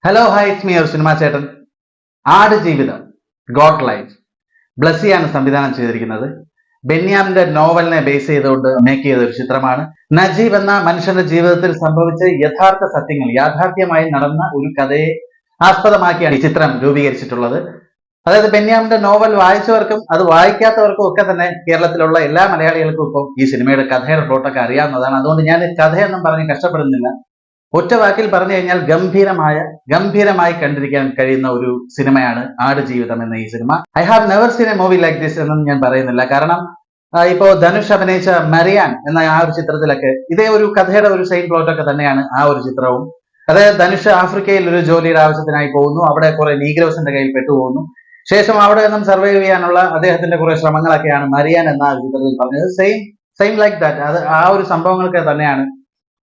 Hello hi it's me your cinema ചേട്ടൻ. ആട് ജീവിതം ഗോഡ് ലൈഫ് ബ്ലസ്സിയാണ് സംവിധാനം ചെയ്തിരിക്കുന്നത്. ബെന്യാമിന്റെ നോവലിനെ ബേസ് ചെയ്തുകൊണ്ട് മേക്ക് ചെയ്ത ഒരു ചിത്രമാണ്. നജീബ് എന്ന മനുഷ്യന്റെ ജീവിതത്തിൽ സംഭവിച്ച യഥാർത്ഥ സത്യങ്ങൾ യാഥാർത്ഥ്യമായി നടന്ന ഒരു കഥയെ ആസ്പദമാക്കിയാണ് ഈ ചിത്രം രൂപീകരിച്ചിട്ടുള്ളത്. അതായത് ബെന്യാമിന്റെ നോവൽ വായിച്ചവർക്കും അത് വായിക്കാത്തവർക്കും ഒക്കെ തന്നെ കേരളത്തിലുള്ള എല്ലാ മലയാളികൾക്കും ഇപ്പോൾ ഈ സിനിമയുടെ കഥയുടെ പ്ലോട്ടൊക്കെ അറിയാവുന്നതാണ്. അതുകൊണ്ട് ഞാൻ കഥയൊന്നും പറഞ്ഞ് കഷ്ടപ്പെടുന്നില്ല. ഒറ്റ വാക്കിൽ പറഞ്ഞു കഴിഞ്ഞാൽ ഗംഭീരമായി കണ്ടിരിക്കാൻ കഴിയുന്ന ഒരു സിനിമയാണ് ആട് ജീവിതം എന്ന ഈ cinema. I have never seen a movie like this എന്നൊന്നും ഞാൻ പറയുന്നില്ല. കാരണം ഇപ്പോ ധനുഷ് അഭിനയിച്ച മരിയാൻ എന്ന ആ ഒരു ചിത്രത്തിലൊക്കെ ഇതേ ഒരു കഥയുടെ ഒരു സെയിം പ്ലോട്ടൊക്കെ തന്നെയാണ് ആ ഒരു ചിത്രവും. അതായത് ധനുഷ് ആഫ്രിക്കയിൽ ഒരു ജോലിയുടെ ആവശ്യത്തിനായി പോകുന്നു. അവിടെ കുറെ നീഗ്രോസിന്റെ കയ്യിൽ പെട്ടുപോകുന്നു. ശേഷം അവിടെ നിന്നും സർവൈവ് ചെയ്യാനുള്ള അദ്ദേഹത്തിന്റെ കുറെ ശ്രമങ്ങളൊക്കെയാണ് മരിയാൻ എന്ന ചിത്രത്തിൽ പറഞ്ഞത്. Same like that. അത് ആ ഒരു സംഭവങ്ങളൊക്കെ തന്നെയാണ്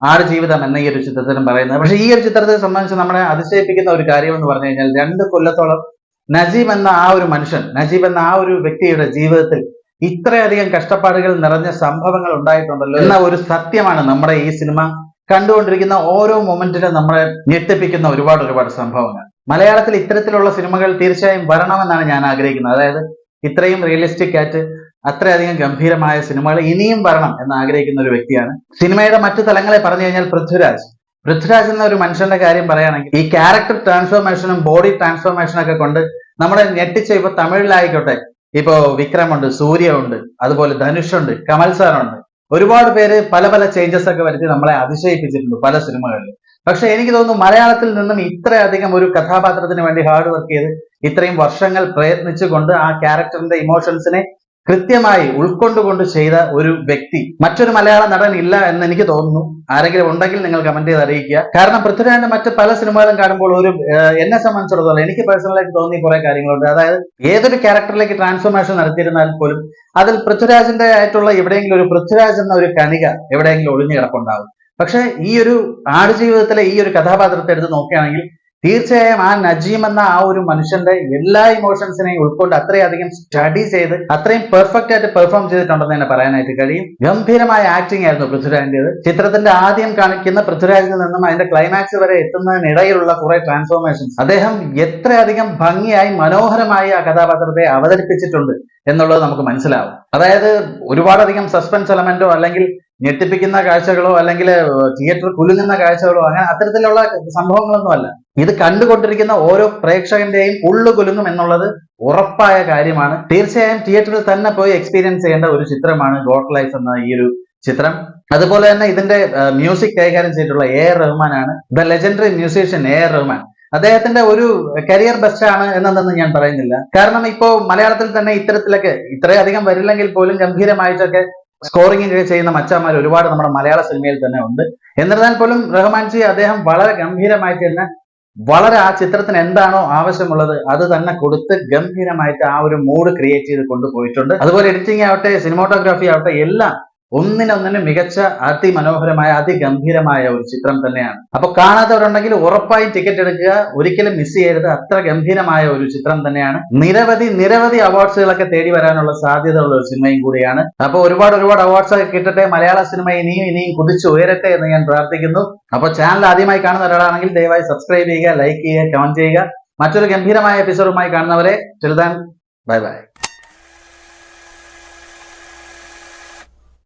ആട് ജീവിതം എന്ന ഈ ഒരു ചിത്രത്തിലും പറയുന്നത്. പക്ഷെ ഈ ഒരു ചിത്രത്തെ സംബന്ധിച്ച് നമ്മളെ അതിശയിപ്പിക്കുന്ന ഒരു കാര്യം എന്ന് പറഞ്ഞു കഴിഞ്ഞാൽ 2 കൊല്ലത്തോളം നജീബ് എന്ന ആ ഒരു വ്യക്തിയുടെ ജീവിതത്തിൽ ഇത്രയധികം കഷ്ടപ്പാടുകൾ നിറഞ്ഞ സംഭവങ്ങൾ ഉണ്ടായിട്ടുണ്ടല്ലോ എന്ന ഒരു സത്യമാണ് നമ്മുടെ ഈ സിനിമ കണ്ടുകൊണ്ടിരിക്കുന്ന ഓരോ മൊമെന്റിലും നമ്മളെ ഞെട്ടിപ്പിക്കുന്ന ഒരുപാട് സംഭവങ്ങൾ. മലയാളത്തിൽ ഇത്തരത്തിലുള്ള സിനിമകൾ തീർച്ചയായും വരണമെന്നാണ് ഞാൻ ആഗ്രഹിക്കുന്നത്. അതായത് ഇത്രയും റിയലിസ്റ്റിക് ആയിട്ട് അത്രയധികം ഗംഭീരമായ സിനിമകൾ ഇനിയും വരണം എന്ന് ആഗ്രഹിക്കുന്ന ഒരു വ്യക്തിയാണ്. സിനിമയുടെ മറ്റു തലങ്ങളെ പറഞ്ഞു കഴിഞ്ഞാൽ പൃഥ്വിരാജ് എന്ന ഒരു മനുഷ്യന്റെ കാര്യം പറയുകയാണെങ്കിൽ ഈ ക്യാരക്ടർ ട്രാൻസ്ഫോർമേഷനും ബോഡി ട്രാൻസ്ഫോർമേഷനും ഒക്കെ കൊണ്ട് നമ്മളെ ഞെട്ടിച്ച ഇപ്പൊ തമിഴിലായിക്കോട്ടെ, ഇപ്പോ വിക്രമുണ്ട്, സൂര്യ ഉണ്ട്, അതുപോലെ ധനുഷുണ്ട്, കമൽ സാറുണ്ട്. ഒരുപാട് പേര് പല ചേഞ്ചസ് ഒക്കെ വരുത്തി നമ്മളെ അതിശയിപ്പിച്ചിട്ടുണ്ട് പല സിനിമകളിലും. പക്ഷെ എനിക്ക് തോന്നുന്നു മലയാളത്തിൽ നിന്നും ഇത്രയധികം ഒരു കഥാപാത്രത്തിന് വേണ്ടി ഹാർഡ് വർക്ക് ചെയ്ത് ഇത്രയും വർഷങ്ങൾ പ്രയത്നിച്ചുകൊണ്ട് ആ ക്യാരക്ടറിന്റെ ഇമോഷൻസിനെ കൃത്യമായി ഉൾക്കൊണ്ടുകൊണ്ട് ചെയ്ത ഒരു വ്യക്തി മറ്റൊരു മലയാള നടൻ ഇല്ല എന്ന് എനിക്ക് തോന്നുന്നു. ആരെങ്കിലും ഉണ്ടെങ്കിൽ നിങ്ങൾ കമന്റ് ചെയ്ത് അറിയിക്കുക. കാരണം പൃഥ്വിരാജിന്റെ മറ്റ് പല സിനിമകളും കാണുമ്പോൾ എന്നെ സംബന്ധിച്ചിടത്തോളം എനിക്ക് പേഴ്സണലായിട്ട് തോന്നിയ കുറെ കാര്യങ്ങളുണ്ട്. അതായത് ഏതൊരു ക്യാരക്ടറിലേക്ക് ട്രാൻസ്ഫോർമേഷൻ നടത്തിയിരുന്നാൽ പോലും അതിൽ പൃഥ്വിരാജിന്റെ ആയിട്ടുള്ള എവിടെയെങ്കിലും ഒരു പൃഥ്വിരാജ് എന്ന ഒരു കണിക എവിടെയെങ്കിലും ഒളിഞ്ഞു കിടപ്പുണ്ടാവും. പക്ഷെ ഈ ഒരു ആടുജീവിതത്തിലെ ഈ ഒരു കഥാപാത്രത്തെ എടുത്ത് നോക്കുകയാണെങ്കിൽ തീർച്ചയായും ആ നജീം എന്ന ആ ഒരു മനുഷ്യന്റെ എല്ലാ ഇമോഷൻസിനെയും ഉൾക്കൊണ്ട് അത്രയധികം സ്റ്റഡി ചെയ്ത് അത്രയും പെർഫെക്റ്റ് ആയിട്ട് പെർഫോം ചെയ്തിട്ടുണ്ടെന്ന് തന്നെ പറയാനായിട്ട് കഴിയും. ഗംഭീരമായ ആക്ടിംഗ് ആയിരുന്നു പൃഥ്വിരാജിന്റേത്. ചിത്രത്തിന്റെ ആദ്യം കാണിക്കുന്ന പൃഥ്വിരാജിൽ നിന്നും അതിന്റെ ക്ലൈമാക്സ് വരെ എത്തുന്നതിനിടയിലുള്ള കുറെ ട്രാൻസ്ഫോർമേഷൻസ് അദ്ദേഹം എത്രയധികം ഭംഗിയായി മനോഹരമായി ആ കഥാപാത്രത്തെ അവതരിപ്പിച്ചിട്ടുണ്ട് എന്നുള്ളത് നമുക്ക് മനസ്സിലാവും. അതായത് ഒരുപാടധികം സസ്പെൻസ് എലമെന്റോ അല്ലെങ്കിൽ ഞെട്ടിപ്പിക്കുന്ന കാഴ്ചകളോ അല്ലെങ്കിൽ തിയേറ്റർ കുലുങ്ങുന്ന കാഴ്ചകളോ അങ്ങനെ അത്തരത്തിലുള്ള സംഭവങ്ങളൊന്നും അല്ല. ഇത് കണ്ടുകൊണ്ടിരിക്കുന്ന ഓരോ പ്രേക്ഷകന്റെയും ഉള്ളു കുലുങ്ങും എന്നുള്ളത് ഉറപ്പായ കാര്യമാണ്. തീർച്ചയായും തിയേറ്ററിൽ തന്നെ പോയി എക്സ്പീരിയൻസ് ചെയ്യേണ്ട ഒരു ചിത്രമാണ് ഗോഡ് ലൈഫ് എന്ന ഈ ഒരു ചിത്രം. അതുപോലെ തന്നെ ഇതിന്റെ മ്യൂസിക് കൈകാര്യം ചെയ്തിട്ടുള്ള AR റഹ്മാനാണ്. The legendary musician AR Rahman. അദ്ദേഹത്തിന്റെ ഒരു കരിയർ ബെസ്റ്റ് ആണ് എന്നതൊന്നും ഞാൻ പറയുന്നില്ല. കാരണം ഇപ്പോ മലയാളത്തിൽ തന്നെ ഇത്തരത്തിലൊക്കെ ഇത്രയധികം വരില്ലെങ്കിൽ പോലും ഗംഭീരമായിട്ടൊക്കെ സ്കോറിംഗ് ചെയ്യുന്ന മച്ചാന്മാർ ഒരുപാട് നമ്മുടെ മലയാള സിനിമയിൽ തന്നെ ഉണ്ട്. എന്നിരുന്നാൽ പോലും റഹ്മാൻജി അദ്ദേഹം വളരെ ഗംഭീരമായിട്ട് തന്നെ ആ ചിത്രത്തിന് എന്താണോ ആവശ്യമുള്ളത് അത് തന്നെ കൊടുത്ത് ഗംഭീരമായിട്ട് ആ ഒരു മൂഡ് ക്രിയേറ്റ് ചെയ്ത് കൊണ്ടുപോയിട്ടുണ്ട്. അതുപോലെ എഡിറ്റിംഗ് ആവട്ടെ, സിനിമാറ്റോഗ്രാഫി ആവട്ടെ, എല്ലാം ഒന്നിനൊന്നിനും മികച്ച അതിമനോഹരമായ അതിഗംഭീരമായ ഒരു ചിത്രം തന്നെയാണ്. അപ്പൊ കാണാത്തവരുണ്ടെങ്കിൽ ഉറപ്പായും ടിക്കറ്റ് എടുക്കുക, ഒരിക്കലും മിസ് ചെയ്യരുത്. അത്ര ഗംഭീരമായ ഒരു ചിത്രം തന്നെയാണ്. നിരവധി അവാർഡ്സുകളൊക്കെ തേടി വരാനുള്ള സാധ്യത ഉള്ള ഒരു സിനിമയും കൂടിയാണ്. അപ്പൊ ഒരുപാട് അവാർഡ്സ് ഒക്കെ കിട്ടട്ടെ, മലയാള സിനിമ ഇനിയും കുതിച്ചു ഉയരട്ടെ എന്ന് ഞാൻ പ്രാർത്ഥിക്കുന്നു. അപ്പൊ ചാനൽ ആദ്യമായി കാണുന്ന ഒരാളാണെങ്കിൽ ദയവായി സബ്സ്ക്രൈബ് ചെയ്യുക, ലൈക്ക് ചെയ്യുക, കമന്റ് ചെയ്യുക. മറ്റൊരു ഗംഭീരമായ എപ്പിസോഡുമായി കാണുന്നവരെ ടിൽ ദെൻ ബൈ ബൈ.